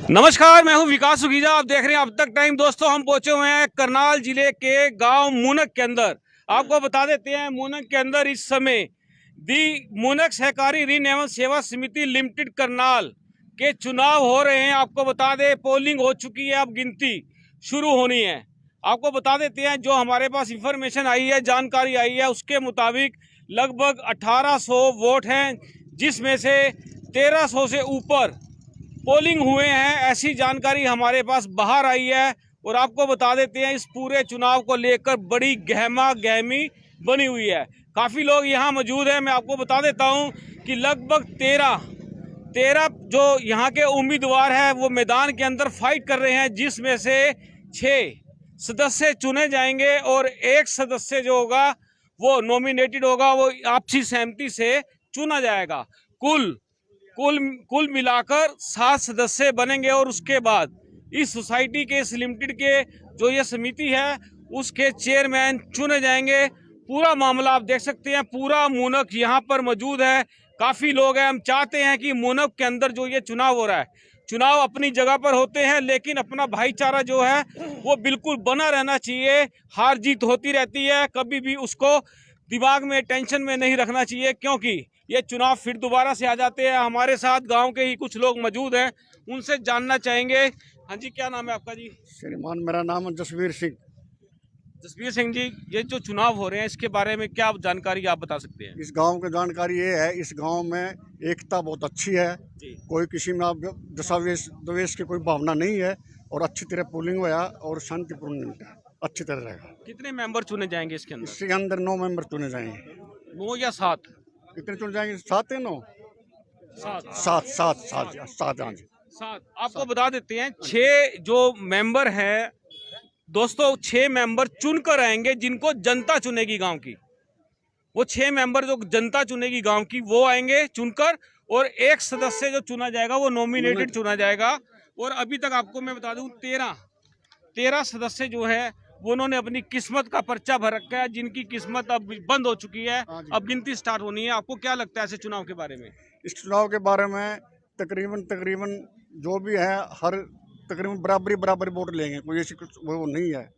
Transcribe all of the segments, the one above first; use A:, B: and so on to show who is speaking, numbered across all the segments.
A: नमस्कार, मैं हूं विकास सुगीजा। आप देख रहे हैं अब तक टाइम। दोस्तों, हम पहुंचे हुए हैं करनाल जिले के गांव मुनक के अंदर। आपको बता देते हैं, मुनक के अंदर इस समय दी मुनक सहकारी ऋण एवं सेवा समिति लिमिटेड करनाल के चुनाव हो रहे हैं। आपको बता दें, पोलिंग हो चुकी है, अब गिनती शुरू होनी है। आपको बता देते हैं, जो हमारे पास इंफॉर्मेशन आई है, जानकारी आई है, उसके मुताबिक लगभग 1800 वोट हैं, जिसमें से 1300 से ऊपर पोलिंग हुए हैं। ऐसी जानकारी हमारे पास बाहर आई है। और आपको बता देते हैं, इस पूरे चुनाव को लेकर बड़ी गहमा गहमी बनी हुई है। काफ़ी लोग यहाँ मौजूद हैं। मैं आपको बता देता हूँ कि लगभग 13 जो यहाँ के उम्मीदवार हैं वो मैदान के अंदर फाइट कर रहे हैं, जिसमें से 6 सदस्य चुने जाएंगे और 1 सदस्य जो होगा वो नॉमिनेटेड होगा, वो आपसी सहमति से चुना जाएगा। कुल मिलाकर 7 सदस्य बनेंगे और उसके बाद इस सोसाइटी के, इस लिमिटेड के जो ये समिति है, उसके चेयरमैन चुने जाएंगे। पूरा मामला आप देख सकते हैं, पूरा मुनक यहाँ पर मौजूद है। काफ़ी लोग हैं। हम चाहते हैं कि मुनक के अंदर जो ये चुनाव हो रहा है, चुनाव अपनी जगह पर होते हैं, लेकिन अपना भाईचारा जो है वो बिल्कुल बना रहना चाहिए। हार जीत होती रहती है, कभी भी उसको दिमाग में, टेंशन में नहीं रखना चाहिए, क्योंकि ये चुनाव फिर दोबारा से आ जाते हैं। हमारे साथ गांव के ही कुछ लोग मौजूद हैं, उनसे जानना चाहेंगे। हाँ जी, क्या नाम है आपका जी?
B: श्रीमान, मेरा नाम है जसवीर सिंह।
A: जसवीर सिंह जी, ये जो चुनाव हो रहे हैं, इसके बारे में क्या जानकारी आप बता सकते हैं?
B: इस गांव की जानकारी ये है, इस गांव में एकता बहुत अच्छी है
A: जी।
B: कोई किसी में दशावेश द्वेष की कोई भावना नहीं है और अच्छी तरह पोलिंग हुआ और शांतिपूर्ण अच्छी तरह रहेगा।
A: कितने मेंबर चुने जाएंगे इसके अंदर?
B: इसके अंदर 9 मेंबर चुने जाएंगे।
A: 9 या 7?
B: कितने चुने जाएंगे? 7 है 9?
A: 7।
B: 7 हाँ जी।
A: 7। आपको बता देते हैं, 6 जो मेंबर हैं दोस्तों, 6 मेंबर चुनकर आएंगे, जिनको जनता चुनेगी गांव की। वो 6 मेंबर जो जनता चुनेगी गांव की, वो आएंगे चुनकर, और 1 सदस्य जो चुना जाएगा वो नॉमिनेटेड चुना जाएगा। और अभी तक आपको मैं बता दूं, 13 सदस्य जो है वो उन्होंने अपनी किस्मत का पर्चा भर रखा है, जिनकी किस्मत अब बंद हो चुकी है। अब गिनती स्टार्ट होनी है। आपको क्या लगता है ऐसे चुनाव के बारे में?
B: इस चुनाव के बारे में तकरीबन जो भी है, हर तकरीबन बराबरी वोट लेंगे। कोई ऐसी कुछ वो नहीं है।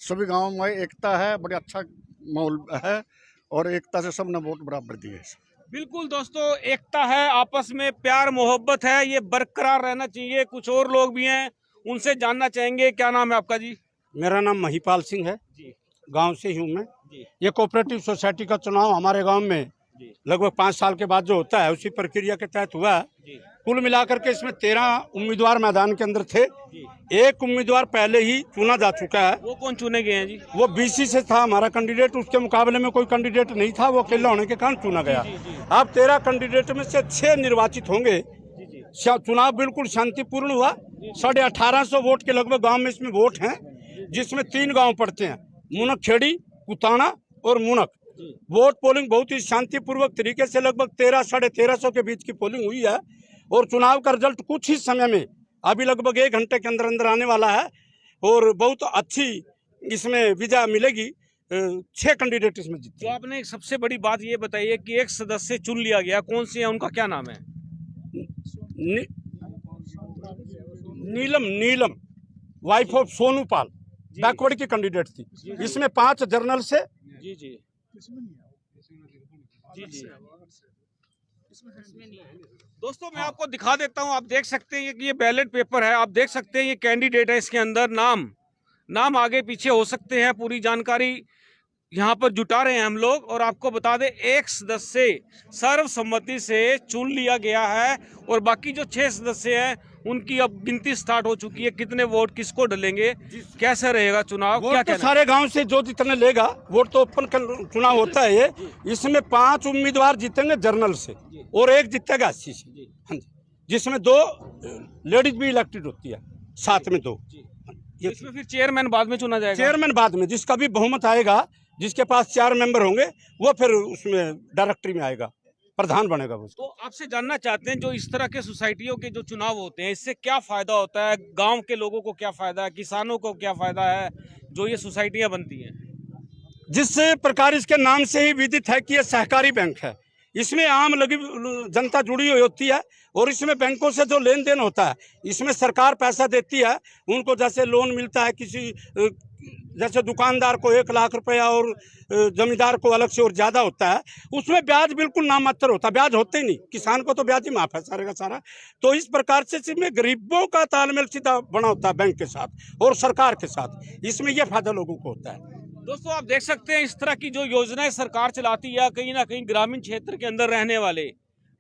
B: सभी गांव में एकता है, बड़ा अच्छा माहौल है और एकता से सबने वोट बराबर दिए।
A: बिल्कुल दोस्तों, एकता है, आपस में प्यार मोहब्बत है, ये बरकरार रहना चाहिए। कुछ और लोग भी हैं, उनसे जानना चाहेंगे। क्या नाम है आपका जी?
C: मेरा नाम महिपाल सिंह है
A: जी।
C: गांव से ही हूँ मैं
A: जी।
C: ये कोऑपरेटिव सोसाइटी का चुनाव हमारे गांव में लगभग 5 साल के बाद जो होता है, उसी प्रक्रिया के तहत हुआ है। कुल मिलाकर के इसमें 13 उम्मीदवार मैदान के अंदर थे। 1 उम्मीदवार पहले ही चुना जा चुका है।
A: वो कौन चुने गए हैं जी?
C: वो बीसी से था हमारा कैंडिडेट, उसके मुकाबले में कोई कैंडिडेट नहीं था, वो अकेला होने के कारण चुना गया। अब 13 कैंडिडेट में से 6 निर्वाचित होंगे। चुनाव बिल्कुल शांतिपूर्ण हुआ। 1850 वोट के लगभग गाँव में इसमें वोट हैं, जिसमें 3 गाँव पड़ते हैं, मुनक खेड़ी, कुताना और मुनक। वोट पोलिंग बहुत ही शांतिपूर्वक तरीके से लगभग 1300 से 1350 के बीच की पोलिंग हुई है। और चुनाव का रिजल्ट कुछ ही समय में, अभी लगभग 1 घंटे के अंदर अंदर आने वाला है और बहुत अच्छी इसमें विजय मिलेगी। 6 कैंडिडेट इसमें जीते।
A: तो आपने एक सबसे बड़ी बात ये बताई है कि 1 सदस्य चुन लिया गया, कौन सी है, उनका क्या नाम है?
C: Neelam wife of Sonu Pal, backward की कैंडिडेट थी। इसमें 5 जर्नल से
A: जी जी जी। दोस्तों, मैं आपको दिखा देता हूं। आप देख सकते हैं कि ये बैलेट पेपर है। आप देख सकते हैं ये कैंडिडेट है, इसके अंदर नाम आगे पीछे हो सकते हैं। पूरी जानकारी यहाँ पर जुटा रहे हैं हम लोग। और आपको बता दें, 1 सदस्य सर्वसम्मति से चुन लिया गया है और बाकी जो 6 सदस्य हैं उनकी अब गिनती स्टार्ट हो चुकी है। कितने वोट किसको डलेंगे, कैसे रहेगा चुनाव, क्या
C: तो सारे गांव से जो जितने लेगा वोट, तो ओपन चुनाव होता है ये। इसमें 5 उम्मीदवार जीतेंगे जर्नल से और 1 जीतेगा 80 से। हाँ जी, जिसमें 2 लेडीज भी इलेक्टेड होती है, साथ में 2।
A: इसमें फिर चेयरमैन बाद में चुना जाएगा?
C: चेयरमैन बाद में, जिसका भी बहुमत आएगा, जिसके पास 4 मेंबर होंगे, वो फिर उसमें डायरेक्टरी में आएगा, प्रधान बनेगा वो।
A: तो आपसे जानना चाहते हैं, जो इस तरह के सोसाइटियों के जो चुनाव होते हैं, इससे क्या फायदा होता है? गांव के लोगों को क्या फायदा है, किसानों को क्या फायदा है, जो ये सोसाइटियां बनती हैं?
C: जिस प्रकार इसके नाम से ही विदित है कि ये सहकारी बैंक है, इसमें आम लगी जनता जुड़ी हुई होती है और इसमें बैंकों से जो लेन देन होता है इसमें सरकार पैसा देती है उनको, जैसे लोन मिलता है किसी जैसे दुकानदार को 1 लाख रुपया और जमींदार को अलग से और ज़्यादा होता है, उसमें ब्याज बिल्कुल नामात्र होता है, ब्याज होते ही नहीं, किसान को तो ब्याज ही माफ है सारे का सारा। तो इस प्रकार से इसमें गरीबों का तालमेल सीधा बना होता है बैंक के साथ और सरकार के साथ, इसमें यह फायदा लोगों को होता है।
A: दोस्तों आप देख सकते हैं इस तरह की जो योजनाएं सरकार चलाती है कहीं ना कहीं ग्रामीण क्षेत्र के अंदर रहने वाले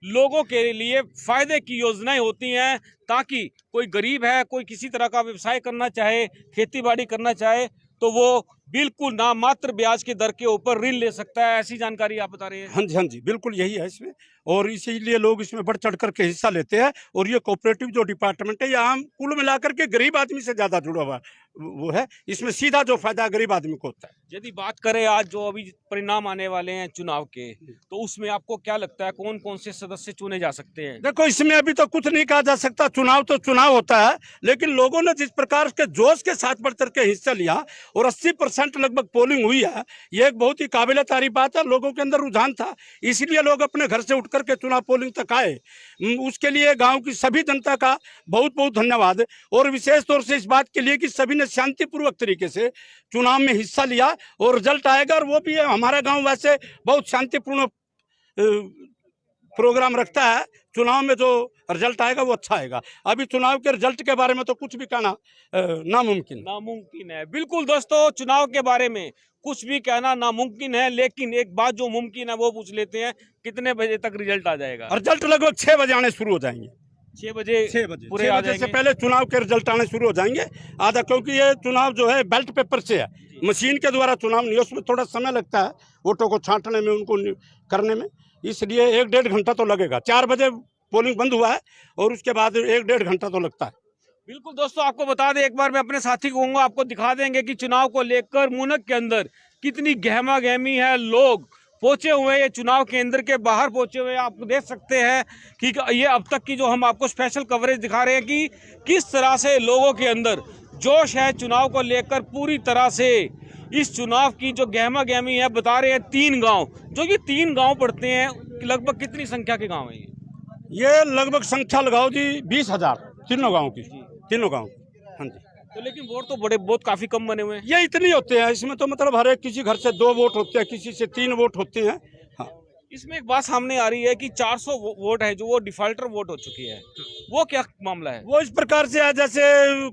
A: लोगों के लिए फायदे की योजनाएं होती हैं, ताकि कोई गरीब है, कोई किसी तरह का व्यवसाय करना चाहे, खेती बाड़ी करना चाहे तो वो बिल्कुल नामात्र ब्याज की दर के ऊपर ऋण ले सकता है। ऐसी जानकारी आप बता रहे हैं।
C: हाँ जी बिल्कुल यही है इसमें, और इसीलिए लोग इसमें बढ़ चढ़ करके हिस्सा लेते हैं। और ये कोऑपरेटिव जो डिपार्टमेंट है यहाँ कुल मिलाकर के गरीब आदमी से ज्यादा जुड़ा हुआ वो है, इसमें सीधा जो फायदा गरीब आदमी को होता है।
A: यदि बात करें आज जो अभी परिणाम आने वाले हैं चुनाव के, तो उसमें आपको क्या लगता है कौन कौन से सदस्य चुने जा सकते हैं?
C: देखो इसमें अभी तो कुछ नहीं कहा जा सकता, चुनाव तो चुनाव होता है, लेकिन लोगों ने जिस प्रकार के जोश के साथ बढ़ चढ़ के हिस्सा लिया और 80% लगभग पोलिंग हुई है, ये एक बहुत ही काबिल तारीफ बात है। लोगों के अंदर रुझान था, इसलिए लोग अपने घर से उठ करके चुनाव पोलिंग तक आए। उसके लिए गांव की सभी जनता का बहुत बहुत धन्यवाद, और विशेष तौर से इस बात के लिए कि सभी ने शांतिपूर्वक तरीके से चुनाव में हिस्सा लिया और रिजल्ट आएगा। और वो भी है, हमारा गांव वैसे बहुत शांतिपूर्ण प्रोग्राम रखता है, चुनाव में जो रिजल्ट आएगा वो अच्छा आएगा। अभी चुनाव के रिजल्ट के बारे में तो कुछ भी कहना नामुमकिन
A: है। बिल्कुल दोस्तों, चुनाव के बारे में कुछ भी कहना नामुमकिन है, लेकिन एक बात जो मुमकिन है वो पूछ लेते हैं, कितने बजे तक रिजल्ट आ जाएगा?
C: रिजल्ट लगभग 6 बजे आने शुरू हो जाएंगे।
A: 6 बजे पूरे आ जाएंगे।
C: से पहले चुनाव के रिजल्ट आने शुरू हो जाएंगे आधा, क्योंकि ये चुनाव जो है बैलेट पेपर से है, मशीन के द्वारा चुनाव नहीं, उसमें थोड़ा समय लगता है वोटों को छांटने में, उनको करने में, इसलिए 1-1.5 घंटा तो लगेगा। 4 बजे पोलिंग बंद हुआ है और उसके बाद 1-1.5 घंटा तो लगता है।
A: बिल्कुल दोस्तों, आपको बता दें, एक बार मैं अपने साथी को कहूँगा, आपको दिखा देंगे कि चुनाव को लेकर मूनक के अंदर कितनी गहमा गहमी है। लोग पहुंचे हुए, ये चुनाव केंद्र के बाहर पहुंचे हुए, आप देख सकते हैं कि ये अब तक की जो हम आपको स्पेशल कवरेज दिखा रहे हैं कि किस तरह से लोगों के अंदर जोश है चुनाव को लेकर। पूरी तरह से इस चुनाव की जो गहमा गहमी है, बता रहे हैं 3 गांव, जो कि 3 गांव पड़ते हैं, लगभग कितनी संख्या के गांव है
C: ये लगभग संख्या लगाओ जी 20,000 तीनों गाँव की, तीनों गाँव। हाँ जी,
A: तो लेकिन वोट तो बहुत काफी कम बने हुए हैं।
C: ये इतने होते हैं इसमें, तो मतलब हर एक किसी घर से 2 वोट होते हैं, किसी से 3 वोट होते हैं। हाँ,
A: इसमें एक बात सामने आ रही है कि 400 वोट है जो वो डिफॉल्टर वोट हो चुकी है, वो क्या मामला है?
C: वो इस प्रकार से है जैसे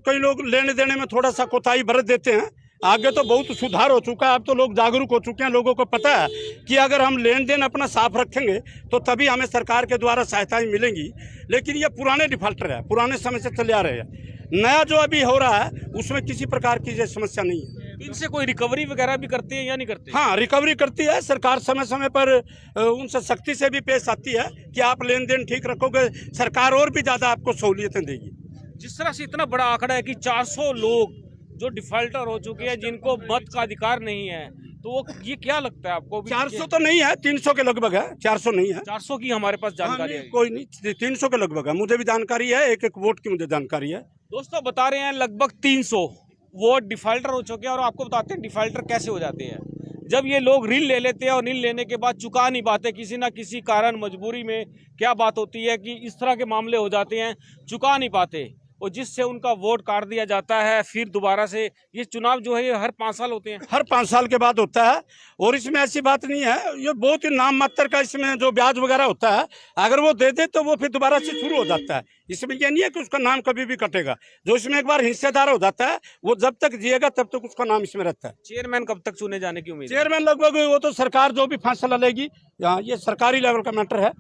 C: कई लोग लेने देने में थोड़ा सा कोताही बरत देते हैं। आगे तो बहुत सुधार हो चुका है, अब तो लोग जागरूक हो चुके हैं, लोगों को पता है कि अगर हम लेन देन अपना साफ रखेंगे तो तभी हमें सरकार के द्वारा सहायताएं मिलेंगी। लेकिन ये पुराने डिफॉल्टर है, पुराने समय से चले आ रहे हैं। नया जो अभी हो रहा है उसमें किसी प्रकार की ये समस्या नहीं है।
A: इनसे कोई रिकवरी वगैरह भी करती है या नहीं करती?
C: हाँ, रिकवरी करती है सरकार, समय समय पर उनसे सख्ती से भी पेश आती है कि आप लेन देन ठीक रखोगे, सरकार और भी ज़्यादा आपको सहूलियतें देगी।
A: जिस तरह से इतना बड़ा आंकड़ा है कि 400 लोग जो डिफॉल्टर हो चुके हैं, जिनको मत का अधिकार नहीं है, तो वो ये क्या लगता है आपको?
C: 400 तो नहीं है, 300 के लगभग है, 400 नहीं है।
A: 400 की हमारे पास जानकारी है।
C: कोई नहीं, 300 के लगभग है, मुझे भी जानकारी है, एक वोट की मुझे जानकारी है।
A: दोस्तों बता रहे हैं लगभग 300 वोट डिफॉल्टर हो चुके हैं। और आपको बताते हैं डिफॉल्टर कैसे हो जाते हैं। जब ये लोग ऋण ले लेते हैं और ऋण लेने के बाद चुका नहीं पाते, किसी ना किसी कारण मजबूरी में क्या बात होती है कि इस तरह के मामले हो जाते हैं, चुका नहीं पाते, और जिससे उनका वोट काट दिया जाता है। फिर दोबारा से ये चुनाव जो है ये हर 5 साल होते हैं,
C: हर 5 साल के बाद होता है। और इसमें ऐसी बात नहीं है, ये बहुत ही नाम मात्र का इसमें जो ब्याज वगैरह होता है, अगर वो दे दे तो वो फिर दोबारा से शुरू हो जाता है। इसमें ये नहीं है कि उसका नाम कभी भी कटेगा। जो इसमें एक बार हिस्सेदार हो जाता है वो जब तक जिएगा तब तक उसका नाम इसमें रहता है।
A: चेयरमैन कब तक चुने जाने की उम्मीद है?
C: चेयरमैन लगभग वो तो सरकार जो भी फैसला लेगी, ये सरकारी लेवल का मैटर है।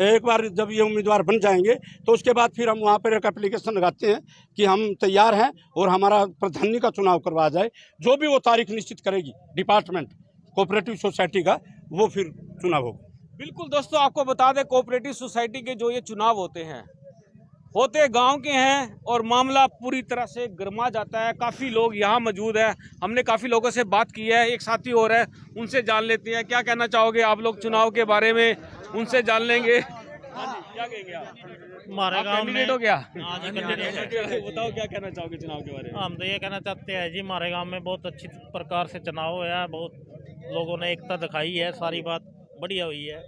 C: एक बार जब ये उम्मीदवार बन जाएंगे तो उसके बाद फिर हम वहाँ पर एक एप्लीकेशन लगाते हैं कि हम तैयार हैं और हमारा प्रधानी का चुनाव करवा जाए। जो भी वो तारीख निश्चित करेगी डिपार्टमेंट कोऑपरेटिव सोसाइटी का, वो फिर चुनाव होगा।
A: बिल्कुल दोस्तों, आपको बता दें कोऑपरेटिव सोसाइटी के जो ये चुनाव होते गांव के हैं और मामला पूरी तरह से गर्मा जाता है। काफ़ी लोग यहाँ मौजूद है, हमने काफ़ी लोगों से बात की है। एक साथी और है, उनसे जान लेते हैं क्या कहना चाहोगे आप लोग चुनाव के बारे में, उनसे जान लेंगे। क्या कहेंगे आप?
D: हमारे गांव में
A: कैंडिडेट हो क्या?
D: हाँ जी, कैंडिडेट।
A: बताओ क्या कहना चाहोगे चुनाव के बारे में?
D: हम तो ये कहना चाहते हैं जी, हमारे गांव में बहुत अच्छी प्रकार से चुनाव हुआ है, बहुत लोगों ने एकता दिखाई है, सारी बात बढ़िया हुई है।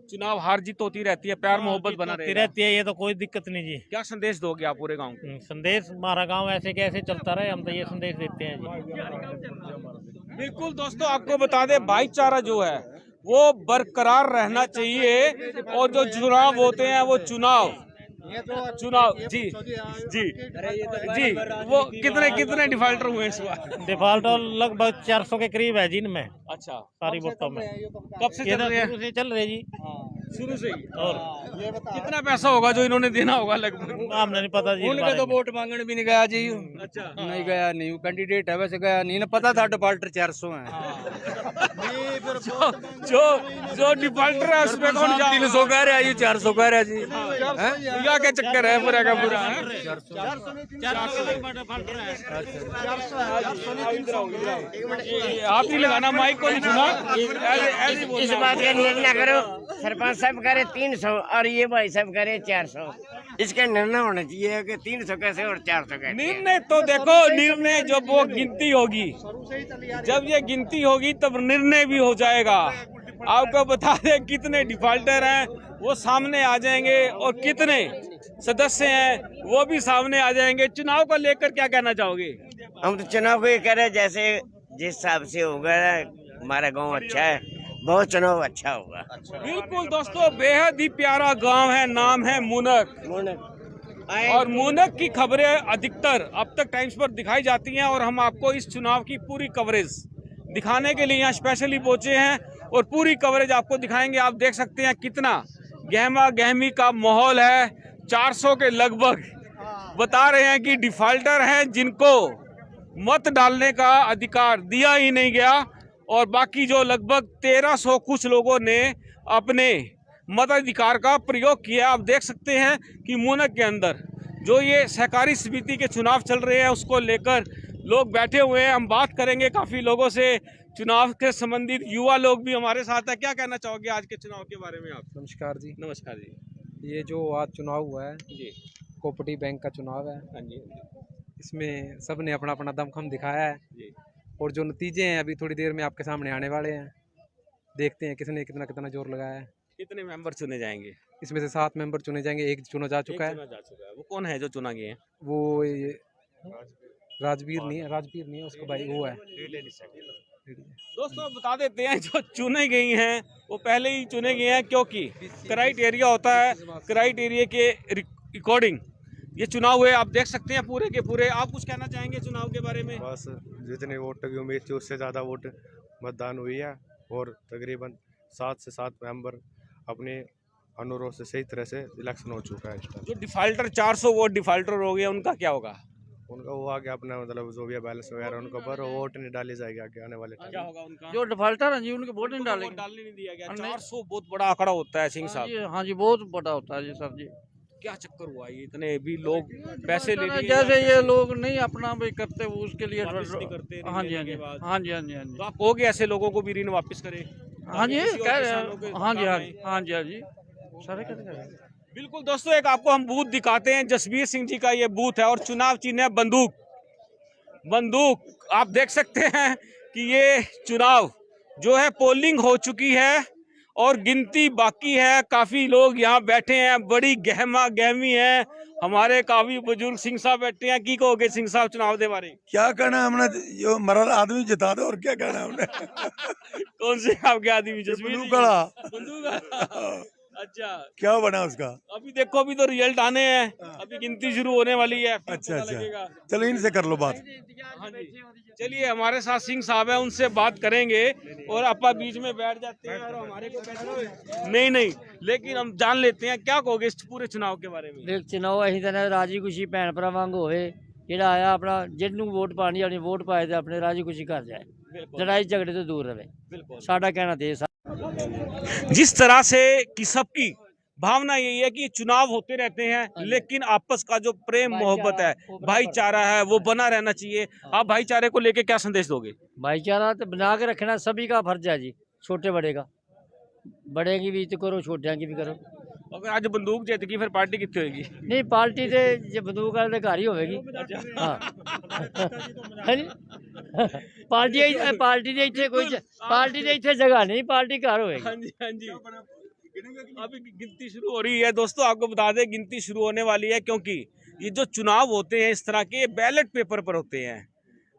A: चुनाव हार जीत होती रहती है, प्यार मोहब्बत बना
D: होती
A: रहेगा।
D: रहती है, ये तो कोई दिक्कत नहीं जी।
A: क्या संदेश दोगे आप पूरे गांव को?
D: संदेश हमारा गांव ऐसे कैसे चलता रहे, हम तो ये संदेश देते हैं जी।
A: बिल्कुल दोस्तों, आपको बता दें भाईचारा जो है वो बरकरार रहना चाहिए, और जो चुनाव होते हैं वो चुनाव जी जी जी, वो कितने डिफाल्टर हुए इस बार?
D: डिफॉल्ट लगभग 400 के करीब है जी इनमें,
A: अच्छा,
D: सारी वोटों में।
A: कब से चल रहे हैं?
D: शुरू से चल रहे जी।
A: शुरू से ही।
D: और
A: कितना पैसा होगा जो इन्होंने देना होगा लगभग?
D: हमने नहीं पता जी।
E: उनके तो वोट मांगने भी नहीं गया जी।
A: अच्छा,
E: नहीं गया, नहीं कैंडिडेट है वैसे गया नहीं ना, पता था डिफॉल्टर 400 है।
A: जो डिफाल्टर है उसमें कौन जा?
E: 300 कह रहा है, ये 400 कह रहा है जी।
A: क्या क्या चक्कर है पूरा का पूरा? आप नहीं लगाना माइक को, नहीं सुना?
F: इस बात का निर्णय करो, सरपंच साहब करे 300 और ये भाई साहब करे 400। इसका निर्णय होना चाहिए कि 300 कैसे और 400 कैसे।
A: निर्णय तो देखो, निर्णय जब वो गिनती होगी, जब ये गिनती होगी तब निर्णय भी हो जाएगा। आपको बता दें कितने डिफाल्टर हैं वो सामने आ जाएंगे, और कितने सदस्य हैं वो भी सामने आ जाएंगे। चुनाव को लेकर क्या कहना चाहोगे?
F: हम तो चुनाव को ये कह रहे हैं, जैसे जिस हिसाब से होगा हमारा गांव अच्छा है, बहुत चुनाव अच्छा होगा।
A: बिल्कुल दोस्तों, बेहद ही प्यारा गांव है, नाम है मुनक, और मुनक की खबरें अधिकतर अब तक टाइम्स पर दिखाई जाती हैं, और हम आपको इस चुनाव की पूरी कवरेज दिखाने के लिए यहाँ स्पेशली पहुंचे हैं, और पूरी कवरेज आपको दिखाएंगे। आप देख सकते हैं कितना गहमा गहमी का माहौल है। 400 के लगभग बता रहे हैं कि डिफाल्टर हैं जिनको मत डालने का अधिकार दिया ही नहीं गया, और बाकी जो लगभग 1300 कुछ लोगों ने अपने मताधिकार का प्रयोग किया। आप देख सकते हैं कि मुनक के अंदर जो ये सहकारी समिति के चुनाव चल रहे हैं उसको लेकर लोग बैठे हुए हैं। हम बात करेंगे काफ़ी लोगों से, चुनाव के संबंधित युवा लोग भी हमारे साथ है। क्या कहना चाहोगे आज के चुनाव के बारे में आप?
G: नमस्कार जी।
A: नमस्कार जी।
G: ये जो आज चुनाव हुआ है
A: जी,
G: कोऑपरेटिव बैंक का चुनाव है,
A: हाँ जी,
G: इसमें सब ने अपना अपना दमखम दिखाया है,
A: जी।
G: और जो नतीजे हैं अभी थोड़ी देर में आपके सामने आने वाले हैं। देखते हैं किसने कितना कितना जोर लगाया है।
A: कितने मेंबर चुने जाएंगे?
G: इसमें से 7 मेंबर चुने जाएंगे, एक चुना जा चुका
A: एक
G: है।
A: चुना जा चुका है। वो कौन है जो चुना गए हैं?
G: वो ये राजवीर नहीं है, उसका भाई वो है।
A: दोस्तों बता देते हैं, जो चुने गई हैं वो पहले ही चुने गए हैं, क्योंकि क्राइटेरिया होता है, क्राइटेरिया के अकॉर्डिंग ये चुनाव हुए। आप देख सकते हैं पूरे के पूरे। आप कुछ कहना चाहेंगे चुनाव के बारे में?
H: बस जितने वोट की उम्मीद थी उससे ज़्यादा वोट मतदान हुई है, और तकरीबन 7 से 7 मेंबर अपने अनुरोध से सही तरह से इलेक्शन हो चुका है इस टाइम।
A: जो डिफाल्टर 400 वोट डिफाल्टर हो गए, उनका क्या होगा?
H: उनका वो आगे अपना मतलब जो भी बैलेंस वगैरह उनके ऊपर वोट नहीं डाली जाएगी आगे आने वाले
A: क्या
H: टाइम।
A: होगा उनका?
E: जो डिफॉल्टर है जी उनके वोट नहीं
A: उनको
E: डालेंगे।
A: वोट डालने नहीं दिया गया।
E: नहीं।
A: 400 बहुत बड़ा आंकड़ा होता है सिंह साहब।
E: हाँ जी, बहुत बड़ा होता है जी सर जी।
A: क्या चक्कर हुआ ये, इतने भी लोग पैसे ले लिए?
E: जैसे ये लोग नहीं अपना भी करते वो उसके लिए
A: वापस नहीं करते ऋण
E: हाँ जी
A: लेने
E: हाँ जी
A: के बाद।
E: हाँ जी हाँ जी हाँ
A: तो
E: जी
A: आप कहोगे ऐसे लोगों को भी ऋण वापस करें?
E: हाँ जी
A: किसी और
E: कह
A: किसानों के
E: रहे हैं। हाँ जी हाँ
A: काम
E: जी
A: आए?
E: हाँ जी हाँ जी सारे कर रहे हैं।
A: बिल्कुल दोस्तों, एक आपको हम बूथ दिखाते हैं। जसबीर सिंह जी का ये बूथ है, और चुनाव चिन्ह है बंदूक। आप देख सकते हैं कि ये चुनाव जो है पोलिंग हो चुकी है और गिनती बाकी है। काफी लोग यहाँ बैठे हैं, बड़ी गहमा गहमी है। हमारे काफी बुजुर्ग सिंह साहब बैठे हैं। की कहोगे सिंह साहब चुनाव के बारे?
I: क्या कहना है हमने, जो मरा आदमी जिता दो, और क्या कहना है हमने।
A: कौन से आपके आदमी? जसबीर
I: बंदूक वाला।
A: बंदूक वाला। अच्छा,
I: क्या बना उसका?
A: अभी देखो, अभी तो रिजल्ट आने हैं, अभी गिनती शुरू होने वाली है, फिर
I: अच्छा
A: पता लगेगा।
I: चलो इनसे कर लो बात।
A: हाँ जी, चलिए हमारे साथ सिंह साहब हैं, उनसे बात करेंगे। और आपा बीच में बैठ जाते हैं और हमारे को नहीं, लेकिन हम जान लेते हैं क्या कहोगे इस पूरे चुनाव के बारे में?
J: देख चुनाव ਅਸੀਂ ਤਾਂ ਰਾਜੀ ਖੁਸ਼ੀ ਭੈਣ ਭਰਾ ਵਾਂਗ ਹੋਵੇ, ਜਿਹੜਾ ਆਇਆ ਆਪਣਾ ਜਿਹਨੂੰ ਵੋਟ ਪਾਣੀ ਆਪਣੀ ਵੋਟ ਪਾਏ ਤੇ ਆਪਣੇ ਰਾਜੀ ਖੁਸ਼ੀ ਘਰ ਜਾਏ, ਲੜਾਈ ਝਗੜੇ ਤੋਂ ਦੂਰ ਰਹੇ।
A: बिल्कुल।
J: ਸਾਡਾ ਕਹਿਣਾ ਤੇ
A: जिस तरह से कि सबकी भावना यही है कि चुनाव होते रहते हैं, लेकिन आपस का जो प्रेम मोहब्बत है, भाईचारा है, वो बना रहना चाहिए। आप भाईचारे को लेके क्या संदेश दोगे?
J: भाईचारा तो बना के रखना सभी का फर्ज है जी, छोटे बड़े का। बड़े की भी इज्जत करो, छोटियां की भी करो।
A: अगर आज बंदूक जीत गई फिर पार्टी कितनी होगी?
J: नहीं पार्टी तो जे बंदूक वाले घर ही होगी। हाँ पार्टी पार्टी ਦੇ ਇੱਥੇ ਕੋਈ ਪਾਰਟੀ ਦੇ ਇੱਥੇ ਜਗ੍ਹਾ ਨਹੀਂ, ਪਾर्टी घर होगी।
A: हाँ जी, हाँ जी। अभी गिनती शुरू हो रही है दोस्तों, आपको बता दें गिनती शुरू होने वाली है, क्योंकि ये जो चुनाव होते हैं इस तरह के बैलेट पेपर पर होते हैं।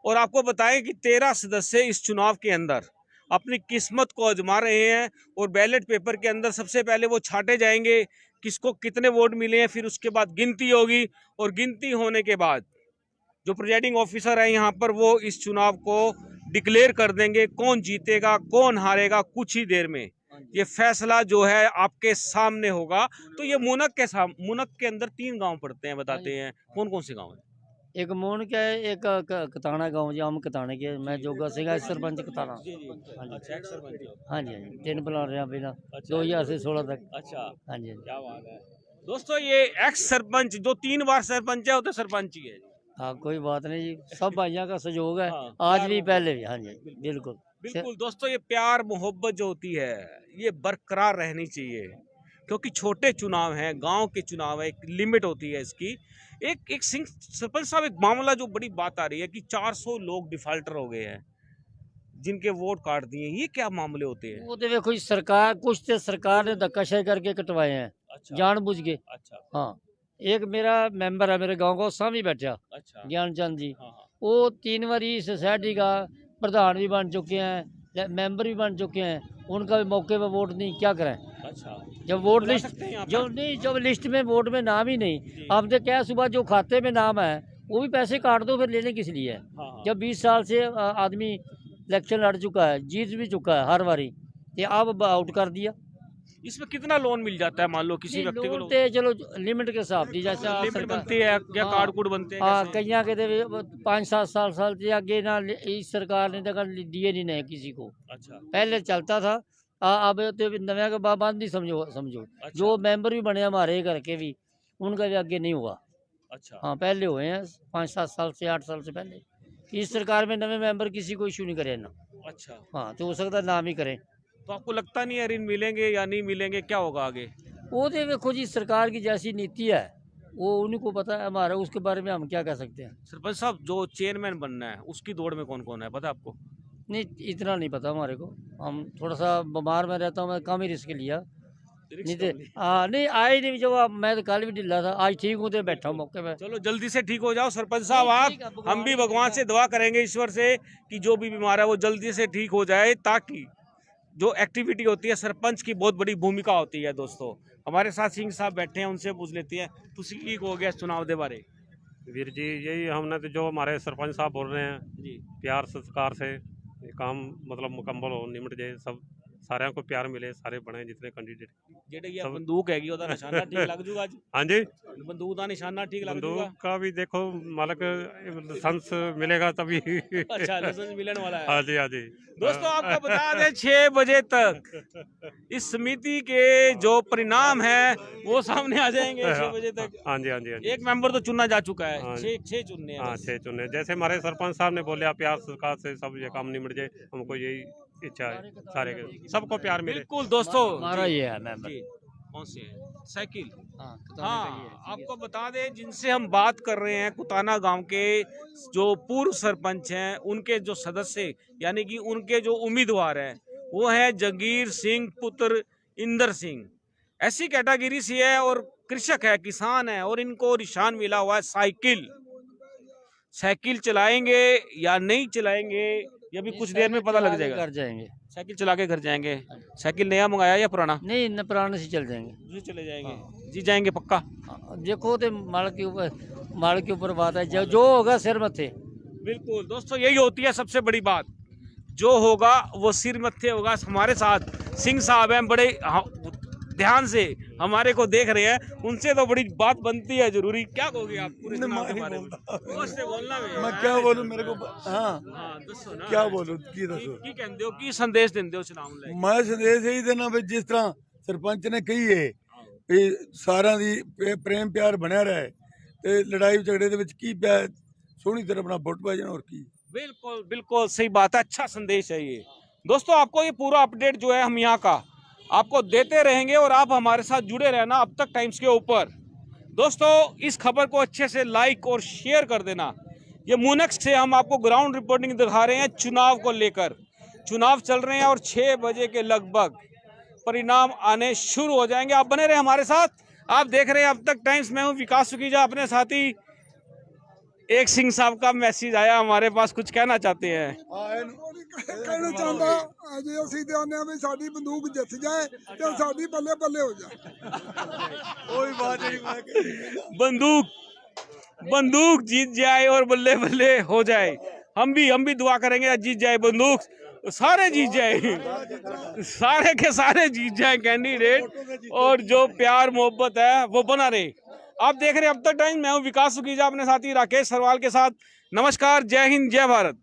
A: और आपको बताएं कि 13 सदस्य इस चुनाव के अंदर अपनी किस्मत को आजमा रहे हैं और बैलेट पेपर के अंदर सबसे पहले वो छांटे जाएंगे किसको कितने वोट मिले हैं, फिर उसके बाद गिनती होगी और गिनती होने के बाद जो प्रिजाइडिंग ऑफिसर है यहाँ पर वो इस चुनाव को डिक्लेयर कर देंगे कौन जीतेगा कौन हारेगा। कुछ ही देर में ये फैसला जो है आपके सामने होगा। तो ये मुनक के अंदर 3 गांव पड़ते हैं, बताते हैं कौन कौन से गांव हैं?
J: एक मोन का है, एक कताना गांव जी, हम कताने के, मैं जोगा सिंह सरपंच कताना।
A: अच्छा, एक्स सरपंच हो।
J: हाँ जी, हाँ जी, 3 प्लान रहा बिना 2000 से 16 तक।
A: अच्छा,
J: हाँ जी,
A: क्या बात है दोस्तों। ये एक्स सरपंच जो 3 बार सरपंच है वो तो सरपंच ही है।
J: हाँ कोई बात नहीं जी, सब भाइयों का सहयोग है,
A: हाँ,
J: आज
A: प्यार
J: भी
A: मोहब्बत।
J: पहले भी। हाँ जी, बिल्कुल
A: बिल्कुल दोस्तों, ये प्यार मोहब्बत जो होती है ये बरकरार रहनी चाहिए, क्योंकि छोटे चुनाव हैं, गांव के चुनाव है, एक लिमिट होती है इसकी। एक सिंह सरपंच साहब, एक मामला जो बड़ी बात आ रही है कि 400 लोग डिफाल्टर हो गए हैं जिनके वोट काट दिए, ये क्या मामले होते हैं?
J: वो तो देखो सरकार, कुछ तो सरकार ने धक्काशाही करके कटवाए हैं,
A: अच्छा,
J: जानबूझ के।
A: अच्छा,
J: हाँ, एक मेरा मेंबर है मेरे गांव का, सामने बैठा,
A: अच्छा,
J: ज्ञानचंद जी,
A: हाँ, हाँ,
J: वो 3 बारी सोसाइटी का प्रधान भी बन चुके हैं, मेंबर भी बन चुके हैं, उनका भी मौके पर वोट नहीं, क्या करें?
A: अच्छा,
J: जब वोट
A: बुला
J: लिस्ट,
A: सकते हैं यहाँ पर?
J: जब लिस्ट में वोट में नाम ही नहीं, अब तो क्या सुबह जो खाते में नाम है वो भी पैसे काट दो, फिर लेने किस लिए है?
A: हाँ, हाँ,
J: जब 20 साल से आदमी इलेक्शन लड़ चुका है, जीत भी चुका है हर बारी, ये अब आउट कर दिया।
A: इसमें कितना लोन मिल जाता है मान लो किसी
J: नहीं,
A: व्यक्ति को?
J: लोन ते चलो लिमिट के हिसाब दी, जैसे
A: लिमिट
J: सरकार-
A: बनती है या
J: हाँ,
A: कार्ड कूड बनते हैं
J: हाँ,
A: कैसे?
J: कईयां के 5-7 साल से आगे ना, इस सरकार ने तक दिए नहीं नए किसी को,
A: अच्छा,
J: पहले चलता था। अब तो नवे के बाबंद ही समझो समझो।
A: अच्छा,
J: जो मेंबर भी बने हमारे घर के भी, उनका भी आगे नहीं हुआ।
A: अच्छा,
J: हाँ, पहले हुए हैं 5-7 साल से, 8 साल से पहले। इस सरकार में नवे मेंबर किसी को इशू नहीं करे ना।
A: अच्छा।
J: हाँ, तो हो सकता है नाम ही करें।
A: तो आपको लगता नहीं है ऋण मिलेंगे या नहीं मिलेंगे, क्या होगा आगे?
J: वो तो देखो जी, सरकार की जैसी नीति है वो उन्हीं को पता है, हमारा उसके बारे में हम क्या कह सकते हैं।
A: सरपंच साहब, जो चेयरमैन बनना है उसकी दौड़ में कौन कौन है पता है आपको?
J: नहीं, इतना नहीं पता हमारे को, हम थोड़ा सा बीमार में रहता हूँ, मैं कम ही रिस्क लिया। नहीं तो नहीं आए नहीं, जब मैं तो कल भी ढिला था, आज ठीक हूँ तो बैठा हूँ मौके पे।
A: चलो जल्दी से ठीक हो जाओ सरपंच साहब आप। हम भी भगवान से दुआ करेंगे, ईश्वर से, कि जो भी बीमार है वो जल्दी से ठीक हो जाए, ताकि जो एक्टिविटी होती है सरपंच की बहुत बड़ी भूमिका होती है। दोस्तों हमारे साथ सिंह साहब बैठे हैं, उनसे पूछ लेते हैं तुसी की हो गया चुनाव के बारे?
C: वीर जी, यही हमने तो जो हमारे सरपंच साहब बोल रहे हैं,
A: जी,
C: प्यार सत्कार से ये काम मतलब मुकम्मल हो, निमट जाए, सब सारे को प्यार मिले, सारे बने जितने कैंडिडेट।
A: जेडे ये बंदूक हैगी ओदा निशाना ठीक लग जूगा आज?
C: हाँ जी,
A: बंदूक का निशाना ठीक लग जूगा?
C: बंदूक का भी देखो, मालक लाइसेंस मिलेगा तभी।
A: अच्छा, लाइसेंस मिलने वाला है।
C: हाँ जी, हाँ जी।
A: दोस्तों आपको बता दें 6 बजे तक इस समिति के जो परिणाम है वो सामने आ जाएंगे 6 बजे तक।
C: हाँ जी, हाँ जी, हाँ जी।
A: एक मेंबर तो चुना जा चुका है,
C: हाँ।
A: 6 चुनने हैं
C: हाँ,
A: बस।
C: 6 चुने, जैसे हमारे सरपंच साहब ने बोलिया, प्यार सत्कार से सब ये काम निमट जाए, हमको यही इच्छा है, सारे के सबको प्यार मिले।
A: बिल्कुल दोस्तों,
J: हमारा ये है मेंबर।
A: जी, कौन से है? साइकिल।
J: हाँ,
A: हाँ, आपको बता दें जिनसे हम बात कर रहे हैं, कुताना गांव के जो पूर्व सरपंच हैं, उनके जो सदस्य यानी कि उनके जो उम्मीदवार हैं वो है जंगीर सिंह पुत्र इंदर सिंह। ऐसी कैटेगरी से है और कृषक है, किसान है, और इनको निशान मिला हुआ है साइकिल। साइकिल चलाएंगे या नहीं चलाएंगे ये भी कुछ देर में पता लग जाएगा।
J: कर जाएंगे,
A: साइकिल चला के घर जाएंगे। साइकिल नया मंगाया या पुराना?
J: नहीं न, पुराने से चल जाएंगे।
A: दूसरे चले जाएंगे। जी जाएंगे पक्का?
J: हाँ, देखो तो माल के ऊपर बात है, जो होगा सिर मथे।
A: बिल्कुल दोस्तों, यही होती है सबसे बड़ी बात, जो होगा वो सिर मत्थे होगा। हमारे साथ सिंह साहब हैं, बड़े ध्यान से हमारे को देख रहे हैं, उनसे तो बड़ी बात बनती है जरूरी। क्या कहोगे आप पूरे चुनाव के बारे में? होश से बोलना भी।
I: मैं क्या बोलूं, मेरे को हाँ
A: हाँ, दसो ना।
I: क्या बोलूं, की दसो।
A: की कहंदे हो, की संदेश देंदे हो चुनाव ले?
I: मैं संदेश यही देना भी जिस तरह सरपंच ने कही है ਵੀ ਸਾਰਿਆਂ ਦੀ ਪ੍ਰੇਮ ਪਿਆਰ ਬਣਿਆ ਰਹੇ ਤੇ ਲੜਾਈ ਝਗੜੇ ਦੇ ਵਿੱਚ ਕੀ ਪਿਆ, ਸੋਹਣੀ ਤਰ੍ਹਾਂ ਆਪਣਾ ਵੋਟ ਪਾ ਜਾਣਾ, और की।
A: बिल्कुल बिल्कुल सही बात है, अच्छा संदेश है ये। दोस्तों आपको ये पूरा अपडेट जो है हम यहाँ का आपको देते रहेंगे और आप हमारे साथ जुड़े रहना अब तक टाइम्स के ऊपर। दोस्तों इस खबर को अच्छे से लाइक और शेयर कर देना। ये मुनक से हम आपको ग्राउंड रिपोर्टिंग दिखा रहे हैं चुनाव को लेकर। चुनाव चल रहे हैं और 6 बजे के लगभग परिणाम आने शुरू हो जाएंगे। आप बने रहे हमारे साथ। आप देख रहे हैं अब तक टाइम्स। मैं हूं विकास सुखीजा, अपने साथी एक सिंह साहब का मैसेज आया हमारे पास, कुछ कहना चाहते हैं।
I: कहना चाहता अजे ਅਸੀਂ ਤੇ ਆਨੇ ਵੀ ਸਾਡੀ ਬੰਦੂਕ ਜਿੱਤ ਜਾਏ ਤੇ ਸਾਡੀ ਬੱਲੇ ਬੱਲੇ ਹੋ ਜਾਏ ਕੋਈ ਬਾਤ ਨਹੀਂ ਮੈਂ
A: बंदूक जीत जाए और बल्ले बल्ले हो जाए। हम भी दुआ करेंगे जीत जाए बंदूक, सारे जीत जाए, सारे के सारे जीत जाए कैंडिडेट, और जो प्यार मोहब्बत है वो बना रहे। आप देख रहे हैं अब तक टाइम। मैं हूं विकास सुखीजा, अपने साथी राकेश सरवाल के साथ। नमस्कार, जय हिंद, जय भारत।